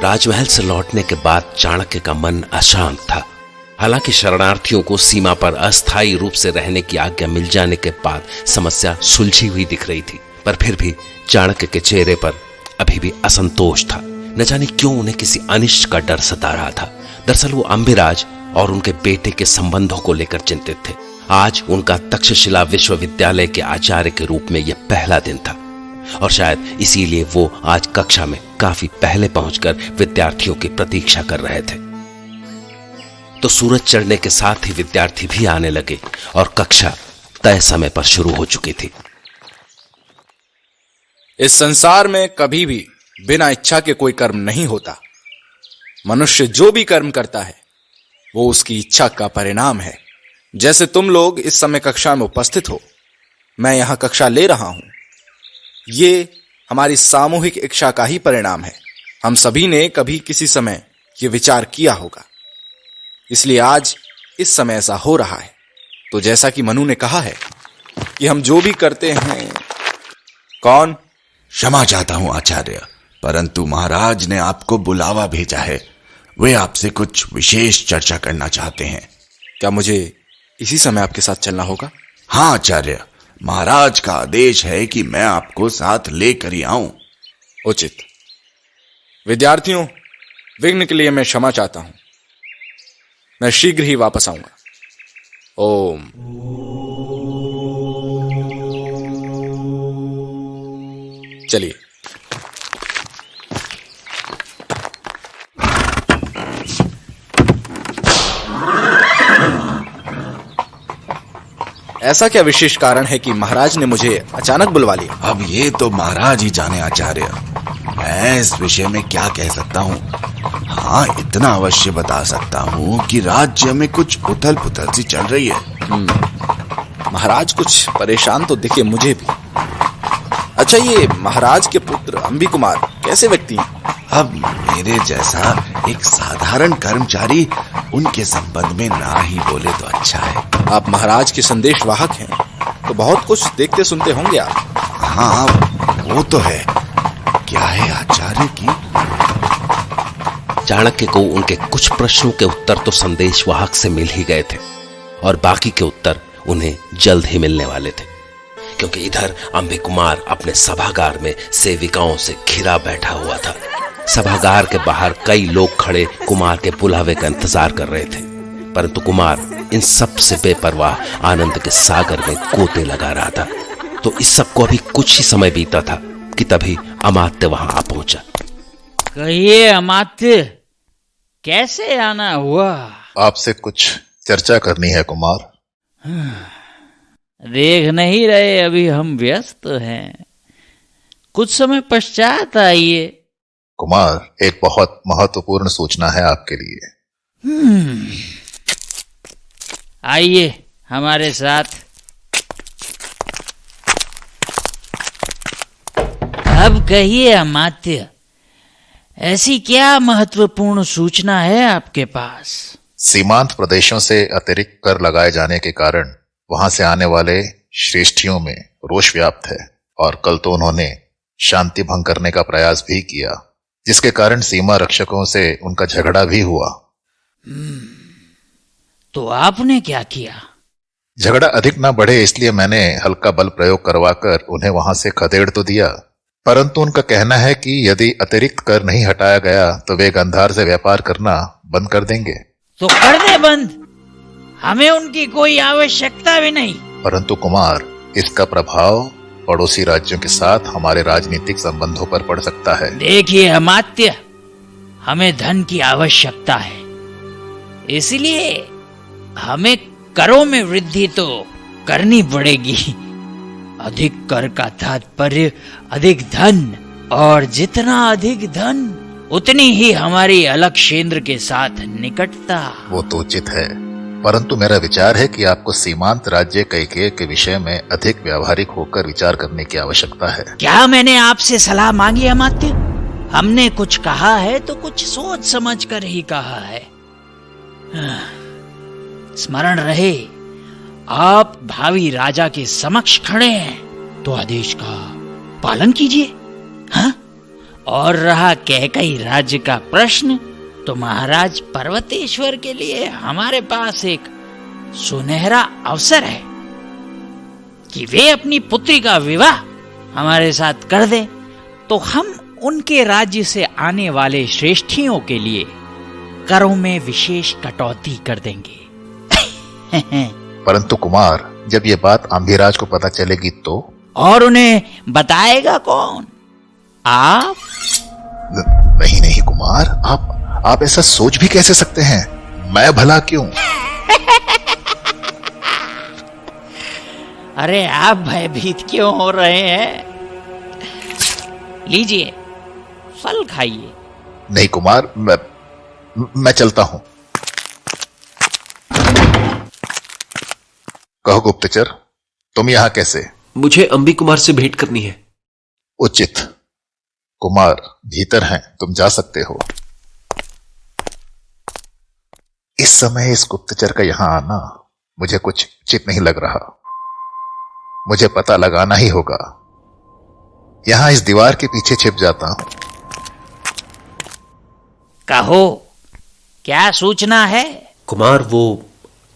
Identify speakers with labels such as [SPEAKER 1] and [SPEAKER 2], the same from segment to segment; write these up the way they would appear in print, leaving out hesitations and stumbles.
[SPEAKER 1] राजमहल से लौटने के बाद चाणक्य का मन अशांत था। हालांकि शरणार्थियों को सीमा पर अस्थायी रूप से रहने की आज्ञा मिल जाने के बाद समस्या सुलझी हुई दिख रही थी, पर फिर भी चाणक्य के चेहरे पर अभी भी असंतोष था। न जाने क्यों उन्हें किसी अनिष्ट का डर सता रहा था। दरअसल वो अम्बिराज और उनके बेटे के संबंधों को लेकर चिंतित थे। आज उनका तक्षशिला विश्वविद्यालय के आचार्य के रूप में यह पहला दिन था और शायद इसीलिए वो आज कक्षा में काफी पहले पहुंचकर विद्यार्थियों की प्रतीक्षा कर रहे थे। तो सूरज चढ़ने के साथ ही विद्यार्थी भी आने लगे और कक्षा तय समय पर शुरू हो चुकी थी।
[SPEAKER 2] इस संसार में कभी भी बिना इच्छा के कोई कर्म नहीं होता। मनुष्य जो भी कर्म करता है वो उसकी इच्छा का परिणाम है। जैसे तुम लोग इस समय कक्षा में उपस्थित हो, मैं यहां कक्षा ले रहा हूं, ये हमारी सामूहिक इच्छा का ही परिणाम है। हम सभी ने कभी किसी समय ये विचार किया होगा, इसलिए आज इस समय ऐसा हो रहा है। तो जैसा कि मनु ने कहा है कि हम जो भी करते हैं। कौन?
[SPEAKER 3] क्षमा चाहता हूं आचार्य, परंतु महाराज ने आपको बुलावा भेजा है। वे आपसे कुछ विशेष चर्चा करना चाहते हैं।
[SPEAKER 2] क्या मुझे इसी समय आपके साथ चलना होगा?
[SPEAKER 3] हाँ आचार्य, महाराज का आदेश है कि मैं आपको साथ लेकर ही आऊं।
[SPEAKER 2] उचित। विद्यार्थियों, विघ्न के लिए मैं क्षमा चाहता हूं। मैं शीघ्र ही वापस आऊंगा। ओम। चलिए। ऐसा क्या विशेष कारण है कि महाराज ने मुझे अचानक बुलवा लिया?
[SPEAKER 3] अब ये तो महाराज ही जाने आचार्य। मैं इस विषय में क्या कह सकता हूँ। हाँ, इतना अवश्य बता सकता हूँ कि राज्य में कुछ उथल पुथल सी चल रही है।
[SPEAKER 2] महाराज कुछ परेशान तो दिखे मुझे भी। अच्छा, ये महाराज के पुत्र अंबी कुमार कैसे व्यक्ति हैं?
[SPEAKER 3] अब मेरे जैसा एक साधारण कर्मचारी उनके संबंध में ना ही बोले तो अच्छा है।
[SPEAKER 2] आप महाराज के संदेशवाहक हैं, तो बहुत कुछ देखते सुनते होंगे आप।
[SPEAKER 3] हाँ, वो तो है। क्या है आचार्य की?
[SPEAKER 1] चाणक्य को उनके कुछ प्रश्नों के उत्तर तो संदेशवाहक से मिल ही गए थे और बाकी के उत्तर उन्हें जल्द ही मिलने वाले थे, क्योंकि इधर अंबी कुमार अपने सभागार में सेविकाओं से घिरा बैठा हुआ था। सभागार के बाहर कई लोग खड़े कुमार के बुलावे का इंतजार कर रहे थे, परंतु कुमार इन सब से बेपरवाह आनंद के सागर में गोते लगा रहा था। तो इस सब को अभी कुछ ही समय बीता था कि तभी अमात्य वहां आ पहुंचा।
[SPEAKER 4] कहिए अमात्य, कैसे आना हुआ?
[SPEAKER 5] आपसे कुछ चर्चा करनी है कुमार।
[SPEAKER 4] देख नहीं रहे अभी हम व्यस्त हैं, कुछ समय पश्चात आइए।
[SPEAKER 5] कुमार, एक बहुत महत्वपूर्ण सूचना है आपके लिए।
[SPEAKER 4] आइए हमारे साथ। अब कहिए अमात्य, ऐसी क्या महत्वपूर्ण सूचना है आपके पास?
[SPEAKER 5] सीमांत प्रदेशों से अतिरिक्त कर लगाए जाने के कारण वहां से आने वाले श्रेष्ठियों में रोष व्याप्त है और कल तो उन्होंने शांति भंग करने का प्रयास भी किया, जिसके कारण सीमा रक्षकों से उनका झगड़ा भी हुआ।
[SPEAKER 4] तो आपने क्या किया?
[SPEAKER 5] झगड़ा अधिक ना बढ़े इसलिए मैंने हल्का बल प्रयोग करवाकर उन्हें वहां से खदेड़ तो दिया, परंतु उनका कहना है कि यदि अतिरिक्त कर नहीं हटाया गया तो वे गंधार से व्यापार करना बंद कर देंगे।
[SPEAKER 4] तो कर दे बंद, हमें उनकी कोई आवश्यकता भी नहीं।
[SPEAKER 5] परंतु कुमार, इसका प्रभाव पड़ोसी राज्यों के साथ हमारे राजनीतिक संबंधों पर पड़ सकता है।
[SPEAKER 4] देखिए अमात्य, हमें धन की आवश्यकता है, इसलिए हमें करों में वृद्धि तो करनी पड़ेगी। अधिक कर का तात्पर्य अधिक धन, और जितना अधिक धन उतनी ही हमारी अलग क्षेत्र के साथ निकटता।
[SPEAKER 5] वो तो उचित है, परंतु मेरा विचार है कि आपको सीमांत राज्य कैकेय के विषय में अधिक व्यावहारिक होकर विचार करने की आवश्यकता है।
[SPEAKER 4] क्या मैंने आपसे सलाह मांगी अमात्य? हमने कुछ कहा है तो कुछ सोच समझ कर ही कहा है। स्मरण रहे, आप भावी राजा के समक्ष खड़े हैं तो आदेश का पालन कीजिए। हाँ, और रहा कैकई राज्य का प्रश्न, तो महाराज पर्वतेश्वर के लिए हमारे पास एक सुनहरा अवसर है कि वे अपनी पुत्री का विवाह हमारे साथ कर दे, तो हम उनके राज्य से आने वाले श्रेष्ठियों के लिए करों में विशेष कटौती कर देंगे।
[SPEAKER 5] परंतु कुमार, जब ये बात आंधीराज को पता चलेगी तो?
[SPEAKER 4] और उन्हें बताएगा कौन? आप?
[SPEAKER 5] नहीं नहीं कुमार, आप ऐसा सोच भी कैसे सकते हैं? मैं भला क्यों?
[SPEAKER 4] अरे आप भयभीत क्यों हो रहे हैं? लीजिए, फल खाइए।
[SPEAKER 5] नहीं कुमार, मैं चलता हूं। कहो गुप्तचर, तुम यहां कैसे?
[SPEAKER 1] मुझे अंबी कुमार से भेंट करनी है।
[SPEAKER 5] उचित। कुमार भीतर हैं, तुम जा सकते हो। इस समय इस गुप्तचर का यहां आना मुझे कुछ उचित नहीं लग रहा। मुझे पता लगाना ही होगा। यहां इस दीवार के पीछे छिप जाता हूं।
[SPEAKER 4] कहो, क्या सूचना है?
[SPEAKER 1] कुमार, वो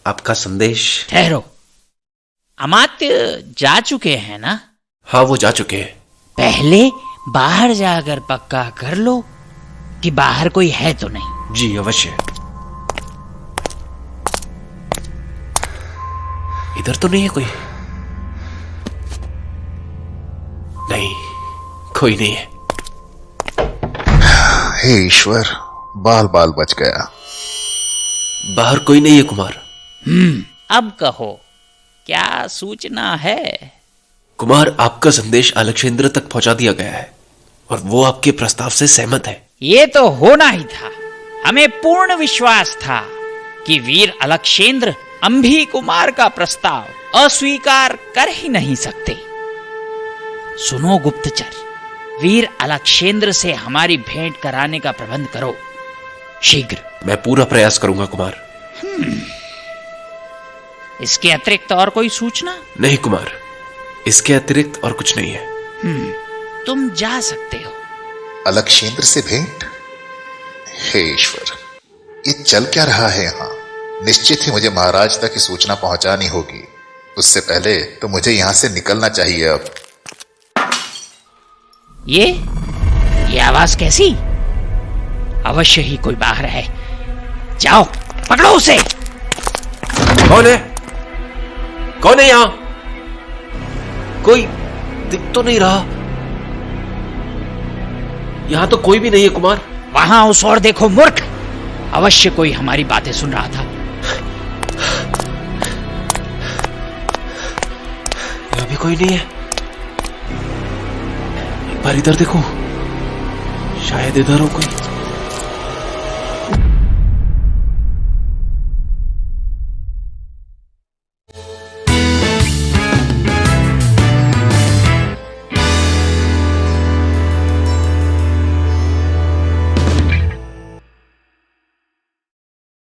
[SPEAKER 1] आपका संदेश।
[SPEAKER 4] ठहरो, अमात्य जा चुके हैं ना?
[SPEAKER 1] हाँ, वो जा चुके हैं।
[SPEAKER 4] पहले बाहर जाकर पक्का कर लो कि बाहर कोई है तो नहीं।
[SPEAKER 1] जी अवश्य। इधर तो नहीं है कोई? नहीं, कोई नहीं है।
[SPEAKER 5] हे ईश्वर, बाल बाल बच गया।
[SPEAKER 1] बाहर कोई नहीं है कुमार।
[SPEAKER 4] अब कहो, क्या सूचना है?
[SPEAKER 1] कुमार, आपका संदेश अलक्षेंद्र तक पहुंचा दिया गया है और वो आपके प्रस्ताव से सहमत है।
[SPEAKER 4] ये तो होना ही था। हमें पूर्ण विश्वास था कि वीर अलक्षेंद्र अंभी कुमार का प्रस्ताव अस्वीकार कर ही नहीं सकते। सुनो गुप्तचर, वीर अलक्षेंद्र से हमारी भेंट कराने का प्रबंध करो शीघ्र।
[SPEAKER 1] मैं पूरा प्रयास करूंगा कुमार।
[SPEAKER 4] इसके अतिरिक्त और कोई सूचना?
[SPEAKER 1] नहीं कुमार, इसके अतिरिक्त और कुछ नहीं है।
[SPEAKER 4] तुम जा सकते हो।
[SPEAKER 5] अलक्षेंद्र से भेंट? हे ईश्वर, ये चल क्या रहा है यहाँ? निश्चित ही मुझे महाराज तक की सूचना पहुंचानी होगी। उससे पहले तो मुझे यहां से निकलना चाहिए। अब
[SPEAKER 4] ये आवाज कैसी? अवश्य ही कोई बाहर है। जाओ, पकड़ो उसे।
[SPEAKER 1] कौन है? कौन है यहां? कोई दिख तो नहीं रहा। यहां तो कोई भी नहीं है कुमार।
[SPEAKER 4] वहां उस ओर देखो मूर्ख, अवश्य कोई हमारी बातें सुन रहा था।
[SPEAKER 1] यहां भी कोई नहीं है। एक बार इधर देखो, शायद इधर हो कोई।